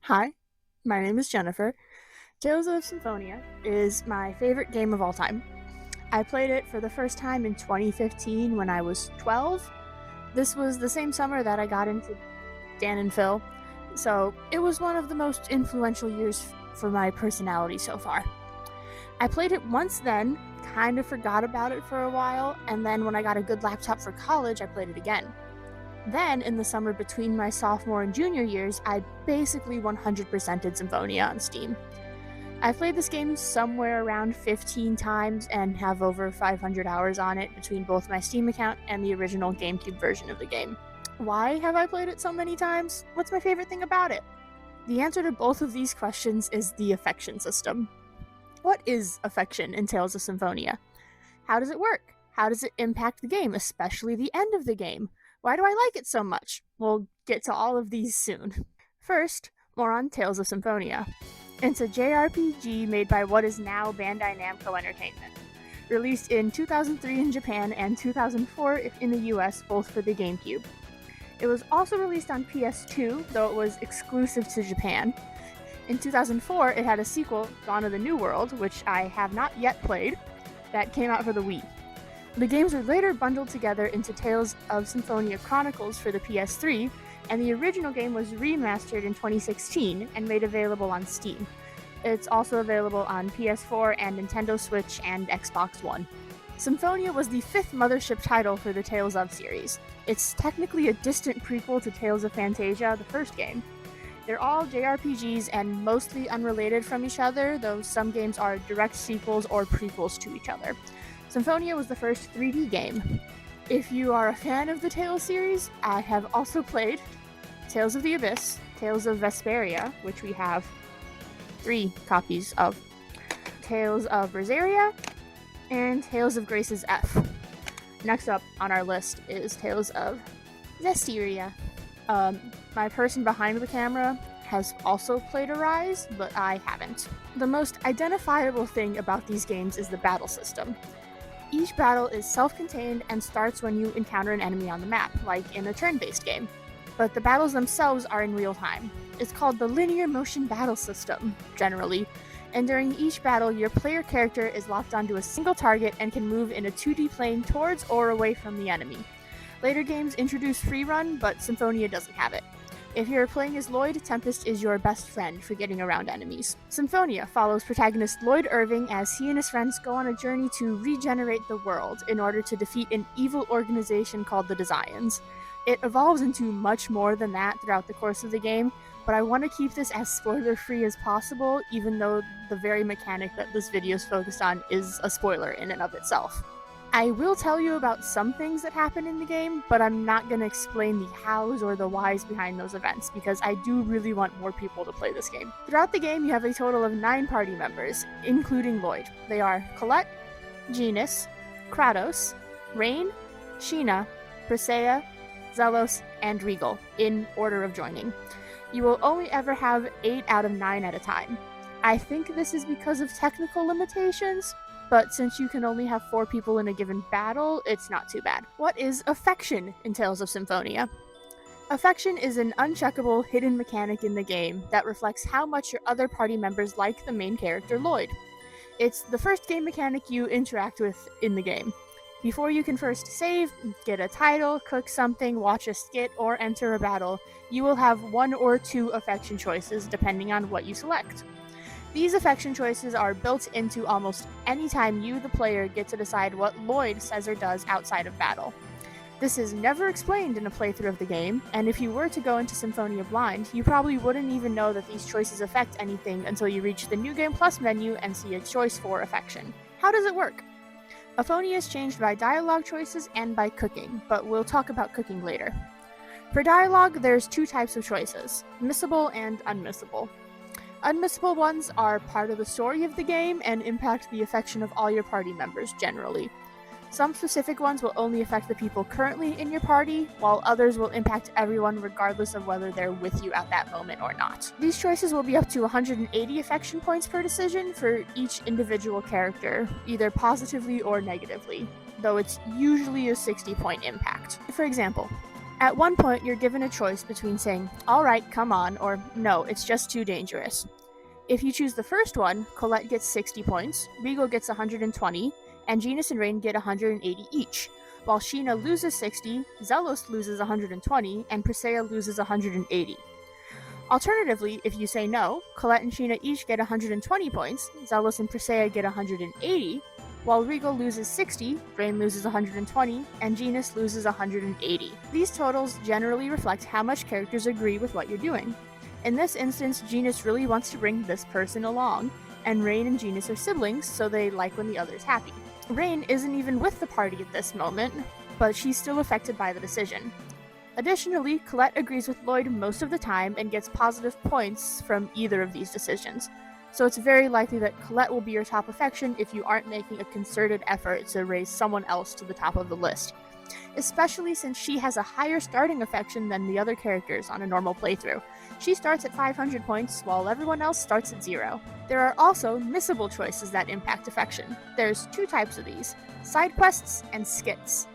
Hi, my name is Jennifer. Tales of Symphonia is my favorite game of all time. I played it for the first time in 2015 when I was 12. This was the same summer that I got into Dan and Phil, so it was one of the most influential years for my personality so far. I played it once then, kind of forgot about it for a while, and then when I got a good laptop for college, I played it again. Then, in the summer between my sophomore and junior years, I basically 100%ed Symphonia on Steam. I've played this game somewhere around 15 times and have over 500 hours on it between both my Steam account and the original GameCube version of the game. Why have I played it so many times? What's my favorite thing about it? The answer to both of these questions is the affection system. What is affection in Tales of Symphonia? How does it work? How does it impact the game, especially the end of the game? Why do I like it so much? We'll get to all of these soon. First, more on Tales of Symphonia. It's a JRPG made by what is now Bandai Namco Entertainment. Released in 2003 in Japan and 2004 in the US, both for the GameCube. It was also released on PS2, though it was exclusive to Japan. In 2004, it had a sequel, Dawn of the New World, which I have not yet played, that came out for the Wii. The games were later bundled together into Tales of Symphonia Chronicles for the PS3, and the original game was remastered in 2016 and made available on Steam. It's also available on PS4 and Nintendo Switch and Xbox One. Symphonia was the fifth mothership title for the Tales of series. It's technically a distant prequel to Tales of Phantasia, the first game. They're all JRPGs and mostly unrelated from each other, though some games are direct sequels or prequels to each other. Symphonia was the first 3D game. If you are a fan of the Tales series, I have also played Tales of the Abyss, Tales of Vesperia, which we have 3 copies of, Tales of Berseria, and Tales of Grace's F. Next up on our list is Tales of Zestiria. My person behind the camera has also played Arise, but I haven't. The most identifiable thing about these games is the battle system. Each battle is self-contained and starts when you encounter an enemy on the map, like in a turn-based game. But the battles themselves are in real time. It's called the linear motion battle system, generally, and during each battle, your player character is locked onto a single target and can move in a 2D plane towards or away from the enemy. Later games introduce free run, but Symphonia doesn't have it. If you're playing as Lloyd, Tempest is your best friend for getting around enemies. Symphonia follows protagonist Lloyd Irving as he and his friends go on a journey to regenerate the world in order to defeat an evil organization called the Desians. It evolves into much more than that throughout the course of the game, but I want to keep this as spoiler-free as possible, even though the very mechanic that this video is focused on is a spoiler in and of itself. I will tell you about some things that happen in the game, but I'm not going to explain the hows or the whys behind those events, because I do really want more people to play this game. Throughout the game, you have a total of 9 party members, including Lloyd. They are Colette, Genis, Kratos, Rain, Sheena, Presea, Zelos, and Regal, in order of joining. You will only ever have 8 out of 9 at a time. I think this is because of technical limitations, but since you can only have 4 people in a given battle, it's not too bad. What is affection in Tales of Symphonia? Affection is an uncheckable hidden mechanic in the game that reflects how much your other party members like the main character Lloyd. It's the first game mechanic you interact with in the game. Before you can first save, get a title, cook something, watch a skit, or enter a battle, you will have 1 or 2 affection choices depending on what you select. These affection choices are built into almost any time you, the player, get to decide what Lloyd says or does outside of battle. This is never explained in a playthrough of the game, and if you were to go into Symphonia blind, you probably wouldn't even know that these choices affect anything until you reach the New Game Plus menu and see a choice for affection. How does it work? Aphonia is changed by dialogue choices and by cooking, but we'll talk about cooking later. For dialogue, there's 2 types of choices, missable and unmissable. Unmissable ones are part of the story of the game and impact the affection of all your party members generally. Some specific ones will only affect the people currently in your party, while others will impact everyone regardless of whether they're with you at that moment or not. These choices will be up to 180 affection points per decision for each individual character, either positively or negatively, though it's usually a 60-point impact. For example, At one point, you're given a choice between saying, "Alright, come on," or "No, it's just too dangerous." If you choose the first one, Colette gets 60 points, Regal gets 120, and Genis and Rain get 180 each, while Sheena loses 60, Zelos loses 120, and Presea loses 180. Alternatively, if you say no, Colette and Sheena each get 120 points, Zelos and Presea get 180, while Regal loses 60, Rain loses 120, and Genis loses 180. These totals generally reflect how much characters agree with what you're doing. In this instance, Genis really wants to bring this person along, and Rain and Genis are siblings, so they like when the other's happy. Rain isn't even with the party at this moment, but she's still affected by the decision. Additionally, Colette agrees with Lloyd most of the time and gets positive points from either of these decisions, so it's very likely that Colette will be your top affection if you aren't making a concerted effort to raise someone else to the top of the list, especially since she has a higher starting affection than the other characters on a normal playthrough. She starts at 500 points, while everyone else starts at 0. There are also missable choices that impact affection. There's 2 types of these: side quests and skits.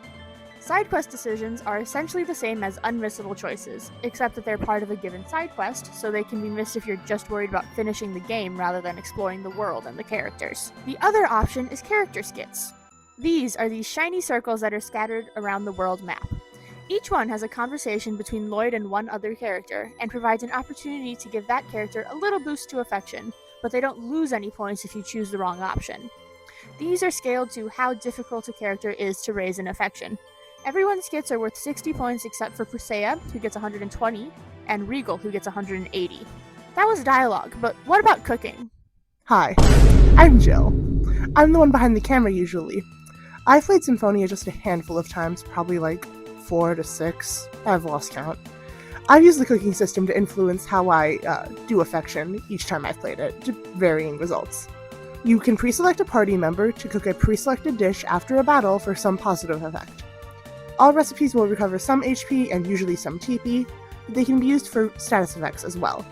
Side quest decisions are essentially the same as unmissable choices, except that they're part of a given side quest, so they can be missed if you're just worried about finishing the game rather than exploring the world and the characters. The other option is character skits. These are these shiny circles that are scattered around the world map. Each one has a conversation between Lloyd and one other character, and provides an opportunity to give that character a little boost to affection, but they don't lose any points if you choose the wrong option. These are scaled to how difficult a character is to raise an affection. Everyone's skits are worth 60 points except for Presea, who gets 120, and Regal, who gets 180. That was dialogue, but what about cooking? Hi, I'm Jill. I'm the one behind the camera usually. I've played Symphonia just a handful of times, probably like 4 to 6. I've lost count. I've used the cooking system to influence how I do affection each time I've played it, to varying results. You can pre-select a party member to cook a pre-selected dish after a battle for some positive effect. All recipes will recover some HP and usually some TP, but they can be used for status effects as well.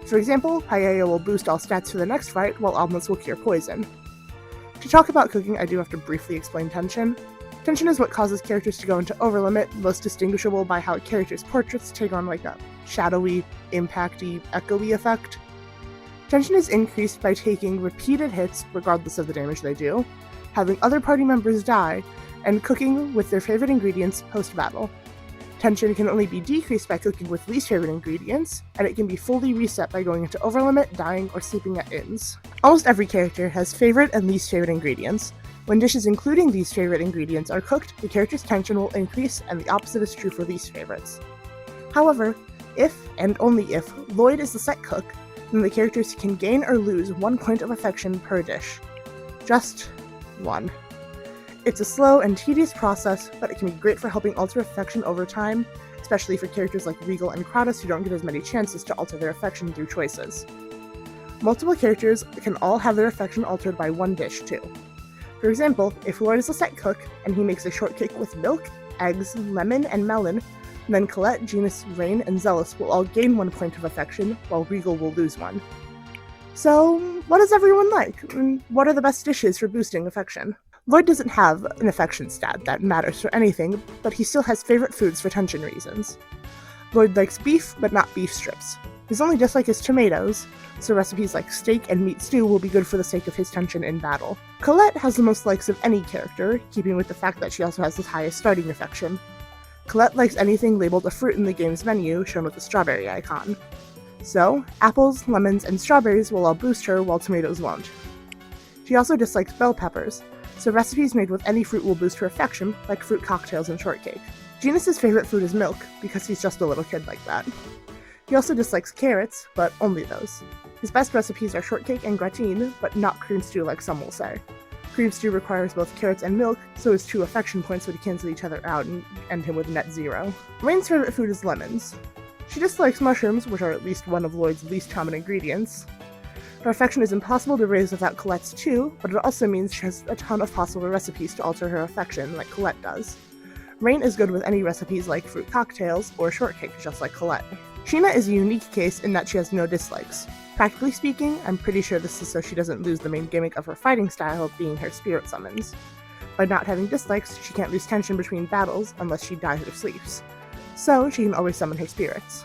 For example, Paella will boost all stats for the next fight, while omelets will cure poison. To talk about cooking, I do have to briefly explain tension. Tension is what causes characters to go into overlimit, most distinguishable by how a character's portraits take on like a shadowy, impacty, echoey effect. Tension is increased by taking repeated hits, regardless of the damage they do, having other party members die, and cooking with their favorite ingredients post-battle. Tension can only be decreased by cooking with least favorite ingredients, and it can be fully reset by going into overlimit, dying, or sleeping at inns. Almost every character has favorite and least favorite ingredients. When dishes including these favorite ingredients are cooked, the character's tension will increase, and the opposite is true for least favorites. However, if, and only if, Lloyd is the set cook, then the characters can gain or lose 1 point of affection per dish. Just 1. It's a slow and tedious process, but it can be great for helping alter affection over time, especially for characters like Regal and Kratos who don't get as many chances to alter their affection through choices. Multiple characters can all have their affection altered by 1 dish too. For example, if Lloyd is a set cook, and he makes a shortcake with milk, eggs, lemon, and melon, then Colette, Genis, Rain, and Zelos will all gain 1 point of affection, while Regal will lose 1. So, what does everyone like? And what are the best dishes for boosting affection? Lloyd doesn't have an affection stat that matters for anything, but he still has favorite foods for tension reasons. Lloyd likes beef, but not beef strips. His only dislike is tomatoes, so recipes like steak and meat stew will be good for the sake of his tension in battle. Colette has the most likes of any character, keeping with the fact that she also has the highest starting affection. Colette likes anything labeled a fruit in the game's menu, shown with the strawberry icon. So, apples, lemons, and strawberries will all boost her, while tomatoes won't. She also dislikes bell peppers, so recipes made with any fruit will boost her affection, like fruit cocktails and shortcake. Genis' favorite food is milk, because he's just a little kid like that. He also dislikes carrots, but only those. His best recipes are shortcake and gratine, but not cream stew like some will say. Cream stew requires both carrots and milk, so his 2 affection points would cancel each other out and end him with net 0. Rain's favorite food is lemons. She dislikes mushrooms, which are at least one of Lloyd's least common ingredients. Her affection is impossible to raise without Colette's too, but it also means she has a ton of possible recipes to alter her affection, like Colette does. Rain is good with any recipes like fruit cocktails or shortcake, just like Colette. Sheena is a unique case in that she has no dislikes. Practically speaking, I'm pretty sure this is so she doesn't lose the main gimmick of her fighting style being her spirit summons. By not having dislikes, she can't lose tension between battles unless she dies or sleeps. so she can always summon her spirits.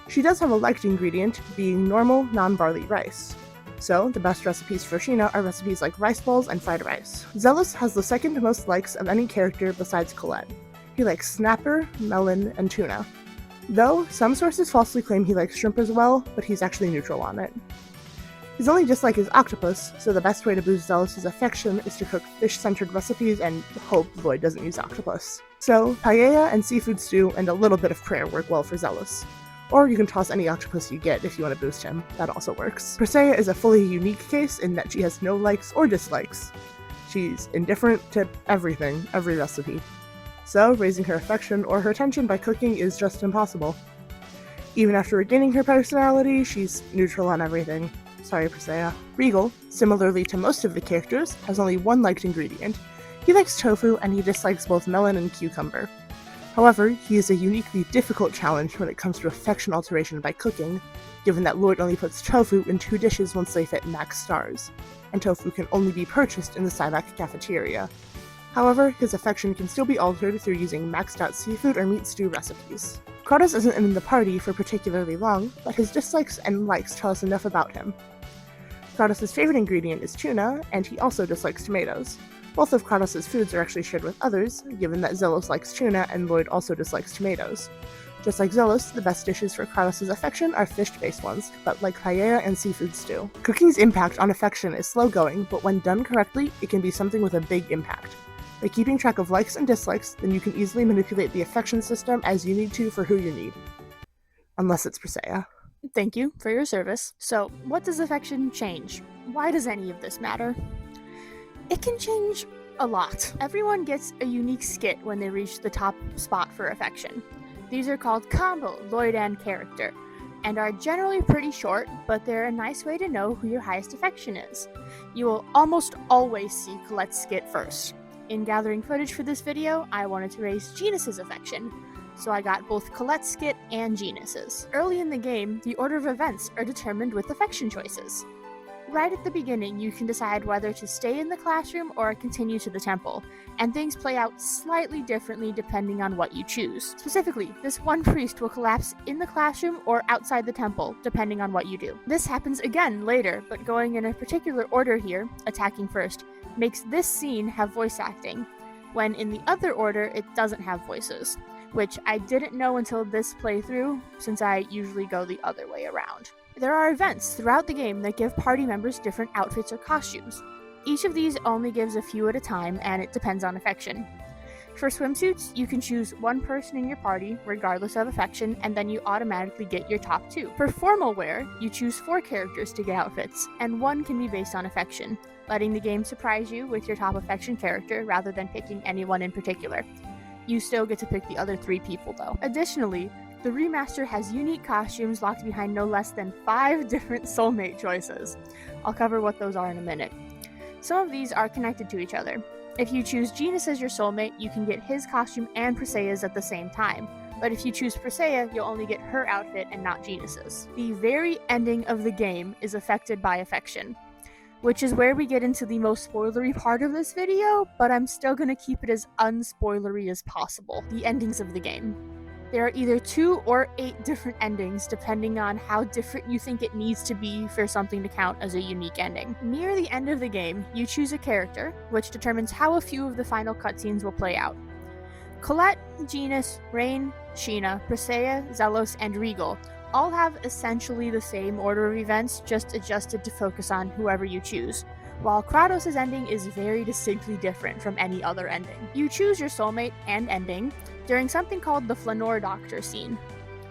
She does have a liked ingredient, being normal, non-barley rice. So, the best recipes for Sheena are recipes like rice bowls and fried rice. Zealous has the second most likes of any character besides Colette. He likes snapper, melon, and tuna. Though, some sources falsely claim he likes shrimp as well, but he's actually neutral on it. His only dislike is octopus, so the best way to boost Zealous's affection is to cook fish-centered recipes and hope Lloyd doesn't use octopus. So, paella and seafood stew and a little bit of prayer work well for Zealous. Or you can toss any octopus you get if you want to boost him, that also works. Presea is a fully unique case in that she has no likes or dislikes. She's indifferent to everything, every recipe. So, raising her affection or her attention by cooking is just impossible. Even after regaining her personality, she's neutral on everything. Sorry, Presea. Regal, similarly to most of the characters, has only one liked ingredient. He likes tofu and he dislikes both melon and cucumber. However, he is a uniquely difficult challenge when it comes to affection alteration by cooking, given that Lloyd only puts tofu in 2 dishes once they fit max stars, and tofu can only be purchased in the Sybac cafeteria. However, his affection can still be altered through using maxed out seafood or meat stew recipes. Kratos isn't in the party for particularly long, but his dislikes and likes tell us enough about him. Kratos' favorite ingredient is tuna, and he also dislikes tomatoes. Both of Kratos' foods are actually shared with others, given that Zelos likes tuna and Lloyd also dislikes tomatoes. Just like Zelos, the best dishes for Kratos' affection are fish-based ones, but like paella and seafood stew. Cooking's impact on affection is slow-going, but when done correctly, it can be something with a big impact. By keeping track of likes and dislikes, then you can easily manipulate the affection system as you need to for who you need. Unless it's Presea. Thank you for your service. So, what does affection change? Why does any of this matter? It can change a lot. Everyone gets a unique skit when they reach the top spot for affection. These are called combo, Lloyd, and character, and are generally pretty short, but they're a nice way to know who your highest affection is. You will almost always see Colette's skit first. In gathering footage for this video, I wanted to raise Genus's affection, so I got both Colette's skit and Genus's. Early in the game, the order of events are determined with affection choices. Right at the beginning, you can decide whether to stay in the classroom or continue to the temple, and things play out slightly differently depending on what you choose. Specifically, this one priest will collapse in the classroom or outside the temple, depending on what you do. This happens again later, but going in a particular order here, attacking first, makes this scene have voice acting, when in the other order it doesn't have voices, which I didn't know until this playthrough, since I usually go the other way around. There are events throughout the game that give party members different outfits or costumes. Each of these only gives a few at a time, and it depends on affection. For swimsuits, you can choose one person in your party, regardless of affection, and then you automatically get your top 2. For formal wear, you choose 4 characters to get outfits, and 1 can be based on affection, letting the game surprise you with your top affection character rather than picking anyone in particular. You still get to pick the other 3 people though. Additionally, the remaster has unique costumes locked behind no less than 5 different soulmate choices. I'll cover what those are in a minute. Some of these are connected to each other. If you choose Genus as your soulmate, you can get his costume and Presea's at the same time. But if you choose Presea, you'll only get her outfit and not Genus's. The very ending of the game is affected by affection, which is where we get into the most spoilery part of this video, but I'm still going to keep it as unspoilery as possible. The endings of the game. There are either 2 or 8 different endings depending on how different you think it needs to be for something to count as a unique ending. Near the end of the game, you choose a character, which determines how a few of the final cutscenes will play out. Colette, Genus, Rain, Sheena, Presea, Zelos, and Regal all have essentially the same order of events, just adjusted to focus on whoever you choose, while Kratos' ending is very distinctly different from any other ending. You choose your soulmate and ending during something called the Flanor Doctor scene.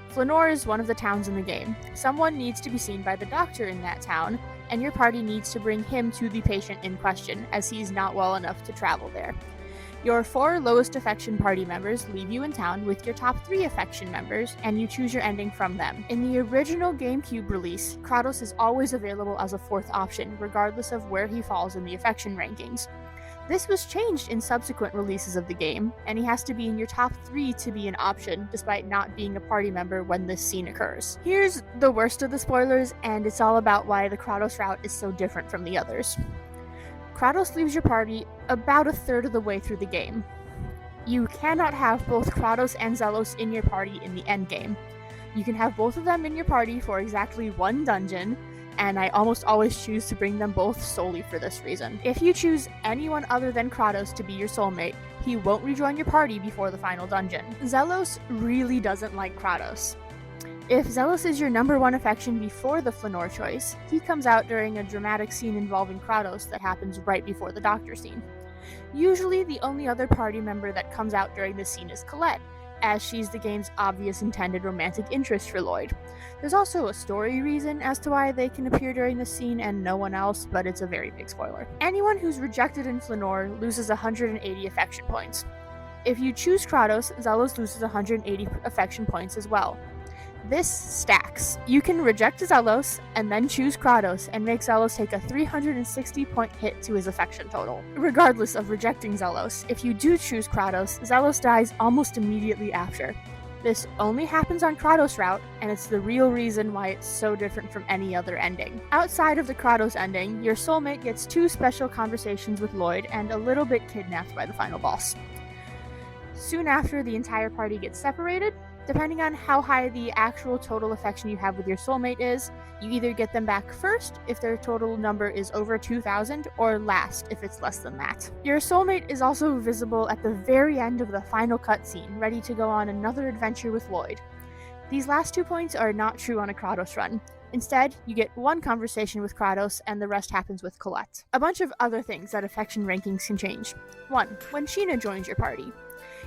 Flanor is one of the towns in the game. Someone needs to be seen by the doctor in that town, and your party needs to bring him to the patient in question, as he's not well enough to travel there. Your 4 lowest affection party members leave you in town with your top 3 affection members, and you choose your ending from them. In the original GameCube release, Kratos is always available as a 4th option, regardless of where he falls in the affection rankings. This was changed in subsequent releases of the game, and he has to be in your top 3 to be an option, despite not being a party member when this scene occurs. Here's the worst of the spoilers, and it's all about why the Kratos route is so different from the others. Kratos leaves your party about a third of the way through the game. You cannot have both Kratos and Zelos in your party in the endgame. You can have both of them in your party for exactly one dungeon, and I almost always choose to bring them both solely for this reason. If you choose anyone other than Kratos to be your soulmate, he won't rejoin your party before the final dungeon. Zelos really doesn't like Kratos. If Zelos is your number one affection before the Flanor choice, he comes out during a dramatic scene involving Kratos that happens right before the doctor scene. Usually, the only other party member that comes out during this scene is Colette, as she's the game's obvious intended romantic interest for Lloyd. There's also a story reason as to why they can appear during this scene and no one else, but it's a very big spoiler. Anyone who's rejected in Flanor loses 180 affection points. If you choose Kratos, Zelos loses 180 affection points as well. This stacks. You can reject Zelos and then choose Kratos and make Zelos take a 360 point hit to his affection total. Regardless of rejecting Zelos, if you do choose Kratos, Zelos dies almost immediately after. This only happens on Kratos' route, and it's the real reason why it's so different from any other ending. Outside of the Kratos ending, your soulmate gets 2 special conversations with Lloyd and a little bit kidnapped by the final boss. Soon after, the entire party gets separated. Depending on how high the actual total affection you have with your soulmate is, you either get them back first if their total number is over 2,000, or last if it's less than that. Your soulmate is also visible at the very end of the final cutscene, ready to go on another adventure with Lloyd. These last 2 points are not true on a Kratos run. Instead, you get 1 conversation with Kratos, and the rest happens with Colette. A bunch of other things that affection rankings can change. 1. When Sheena joins your party.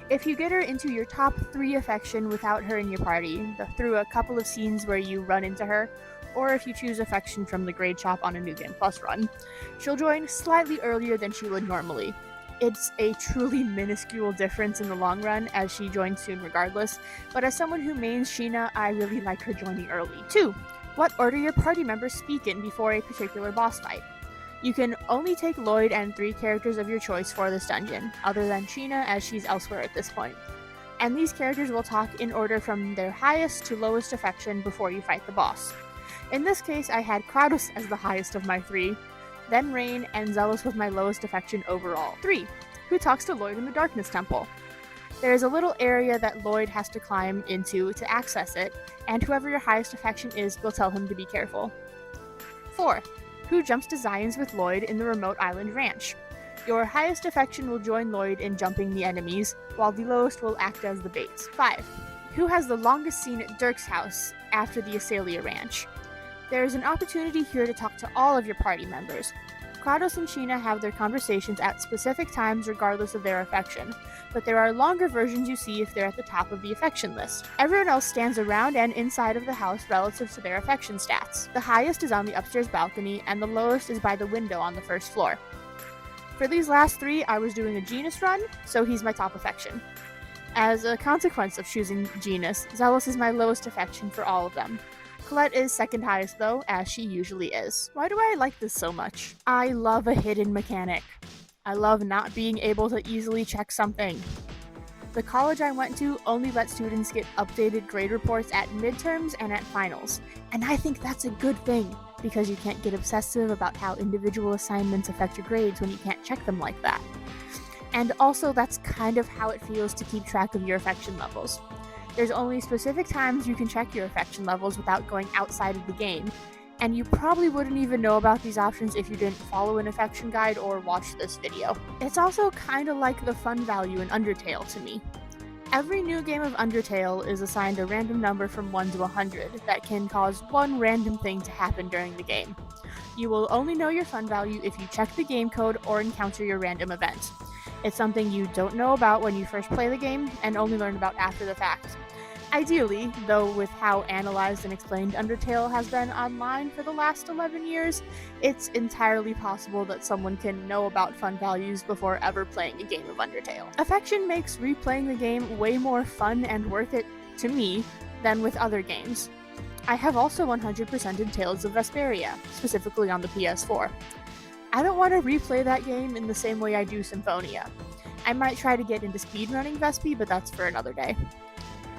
If you get her into your top 3 affection without her in your party, through a couple of scenes where you run into her, or if you choose affection from the grade shop on a New Game Plus run, she'll join slightly earlier than she would normally. It's a truly minuscule difference in the long run, as she joins soon regardless, but as someone who mains Sheena, I really like her joining early. 2. What order your party members speak in before a particular boss fight. You can only take Lloyd and 3 characters of your choice for this dungeon, other than Sheena, as she's elsewhere at this point. And these characters will talk in order from their highest to lowest affection before you fight the boss. In this case, I had Kratos as the highest of my 3, then Rain, and Zelos with my lowest affection overall. 3. Who talks to Lloyd in the Darkness Temple? There is a little area that Lloyd has to climb into to access it, and whoever your highest affection is will tell him to be careful. 4. Who jumps to Zions with Lloyd in the remote island ranch. Your highest affection will join Lloyd in jumping the enemies, while the lowest will act as the baits. 5. Who has the longest scene at Dirk's house after the Asalia ranch. There is an opportunity here to talk to all of your party members. Kratos and Sheena have their conversations at specific times regardless of their affection, but there are longer versions you see if they're at the top of the affection list. Everyone else stands around and inside of the house relative to their affection stats. The highest is on the upstairs balcony, and the lowest is by the window on the first floor. For these last 3, I was doing a Genus run, so he's my top affection. As a consequence of choosing Genus, Zelos is my lowest affection for all of them. Colette is second highest though, as she usually is. Why do I like this so much? I love a hidden mechanic. I love not being able to easily check something. The college I went to only let students get updated grade reports at midterms and at finals, and I think that's a good thing, because you can't get obsessive about how individual assignments affect your grades when you can't check them like that. And also, that's kind of how it feels to keep track of your affection levels. There's only specific times you can check your affection levels without going outside of the game, and you probably wouldn't even know about these options if you didn't follow an affection guide or watch this video. It's also kinda like the fun value in Undertale to me. Every new game of Undertale is assigned a random number from 1 to 100 that can cause one random thing to happen during the game. You will only know your fun value if you check the game code or encounter your random event. It's something you don't know about when you first play the game, and only learn about after the fact. Ideally, though with how analyzed and explained Undertale has been online for the last 11 years, it's entirely possible that someone can know about fun values before ever playing a game of Undertale. Affection makes replaying the game way more fun and worth it, to me, than with other games. I have also 100%ed Tales of Vesperia, specifically on the PS4. I don't want to replay that game in the same way I do Symphonia. I might try to get into speedrunning Vespe, but that's for another day.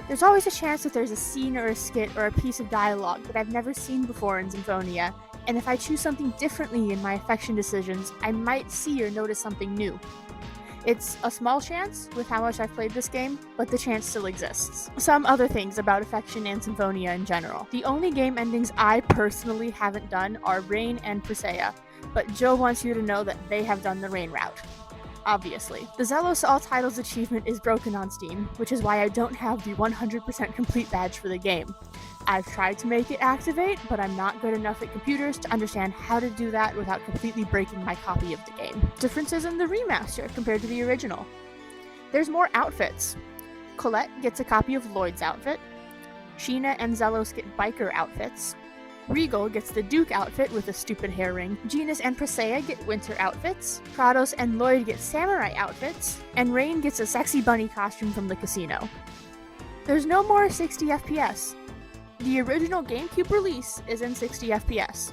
There's always a chance that there's a scene or a skit or a piece of dialogue that I've never seen before in Symphonia, and if I choose something differently in my affection decisions, I might see or notice something new. It's a small chance with how much I've played this game, but the chance still exists. Some other things about Affection and Symphonia in general. The only game endings I personally haven't done are Rain and Presea, but Joe wants you to know that they have done the Rain route. Obviously. The Zelos All Titles achievement is broken on Steam, which is why I don't have the 100% complete badge for the game. I've tried to make it activate, but I'm not good enough at computers to understand how to do that without completely breaking my copy of the game. Differences in the remaster compared to the original. There's more outfits. Colette gets a copy of Lloyd's outfit. Sheena and Zelos get biker outfits. Regal gets the Duke outfit with a stupid hair ring. Genis and Presea get winter outfits. Kratos and Lloyd get samurai outfits. And Rain gets a sexy bunny costume from the casino. There's no more 60 FPS. The original GameCube release is in 60 FPS.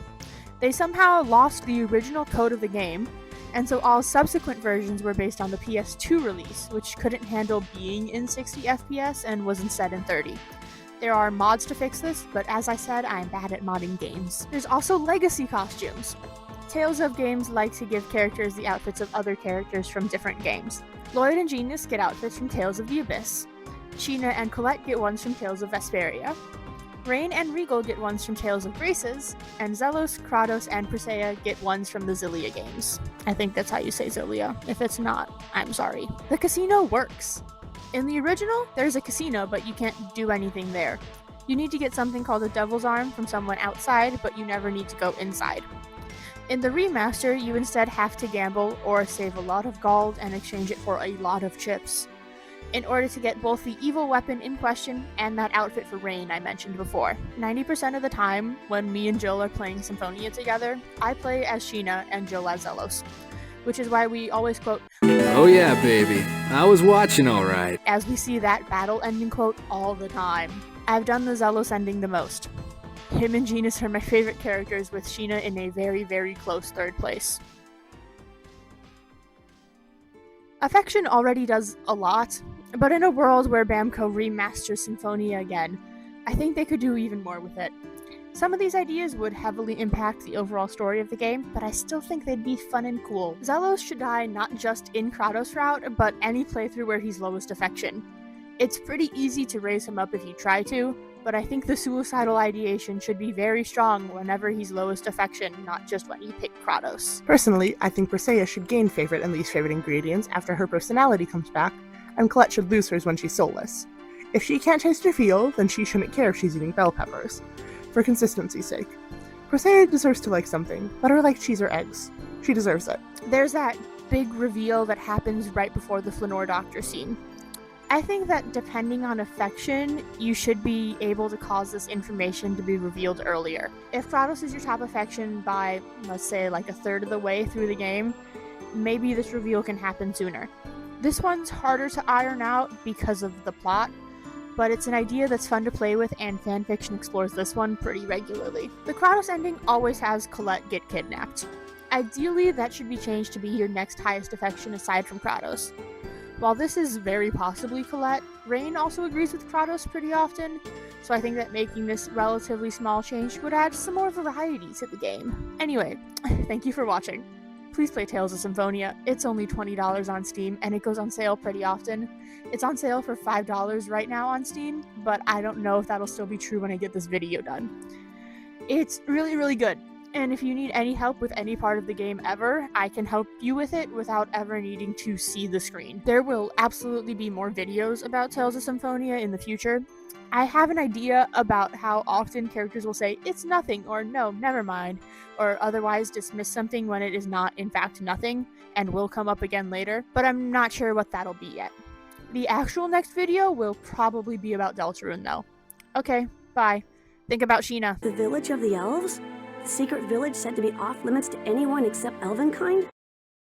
They somehow lost the original code of the game, and so all subsequent versions were based on the PS2 release, which couldn't handle being in 60 FPS and was instead in 30. There are mods to fix this, but as I said, I'm bad at modding games. There's also legacy costumes. Tales of games like to give characters the outfits of other characters from different games. Lloyd and Genis get outfits from Tales of the Abyss. Sheena and Colette get ones from Tales of Vesperia. Rain and Regal get ones from Tales of Graces, and Zelos, Kratos, and Presea get ones from the Xillia games. I think that's how you say Xillia. If it's not, I'm sorry. The casino works. In the original, there's a casino, but you can't do anything there. You need to get something called a Devil's Arm from someone outside, but you never need to go inside. In the remaster, you instead have to gamble or save a lot of gold and exchange it for a lot of chips in order to get both the evil weapon in question and that outfit for Rain I mentioned before. 90% of the time, when me and Jill are playing Symphonia together, I play as Sheena and Jill as Zelos, which is why we always quote, "Oh yeah, baby, I was watching alright," as we see that battle ending quote all the time. I've done the Zelos ending the most. Him and Genis are my favorite characters, with Sheena in a very, very close third place. Affection already does a lot, but in a world where Bamco remasters Symphonia again, I think they could do even more with it. Some of these ideas would heavily impact the overall story of the game, but I still think they'd be fun and cool. Zelos should die not just in Kratos' route, but any playthrough where he's lowest affection. It's pretty easy to raise him up if you try to, but I think the suicidal ideation should be very strong whenever he's lowest affection, not just when you pick Kratos. Personally, I think Presea should gain favorite and least favorite ingredients after her personality comes back, and Colette should lose hers when she's soulless. If she can't taste or feel, then she shouldn't care if she's eating bell peppers. For consistency's sake. Presea deserves to like something. Let her like cheese or eggs. She deserves it. There's that big reveal that happens right before the Flanor Doctor scene. I think that depending on affection, you should be able to cause this information to be revealed earlier. If Kratos is your top affection by, let's say, like a third of the way through the game, maybe this reveal can happen sooner. This one's harder to iron out because of the plot, but it's an idea that's fun to play with, and fanfiction explores this one pretty regularly. The Kratos ending always has Colette get kidnapped. Ideally, that should be changed to be your next highest affection aside from Kratos. While this is very possibly Colette, Rain also agrees with Kratos pretty often, so I think that making this relatively small change would add some more variety to the game. Anyway, thank you for watching. Please play Tales of Symphonia. It's only $20 on Steam, and it goes on sale pretty often. It's on sale for $5 right now on Steam, but I don't know if that'll still be true when I get this video done. It's really, really good. And if you need any help with any part of the game ever, I can help you with it without ever needing to see the screen. There will absolutely be more videos about Tales of Symphonia in the future. I have an idea about how often characters will say, "It's nothing," or "No, never mind," or otherwise dismiss something when it is not in fact nothing, and will come up again later, but I'm not sure what that'll be yet. The actual next video will probably be about Deltarune though. Okay, bye. Think about Sheena. The village of the elves? The secret village said to be off limits to anyone except elvenkind?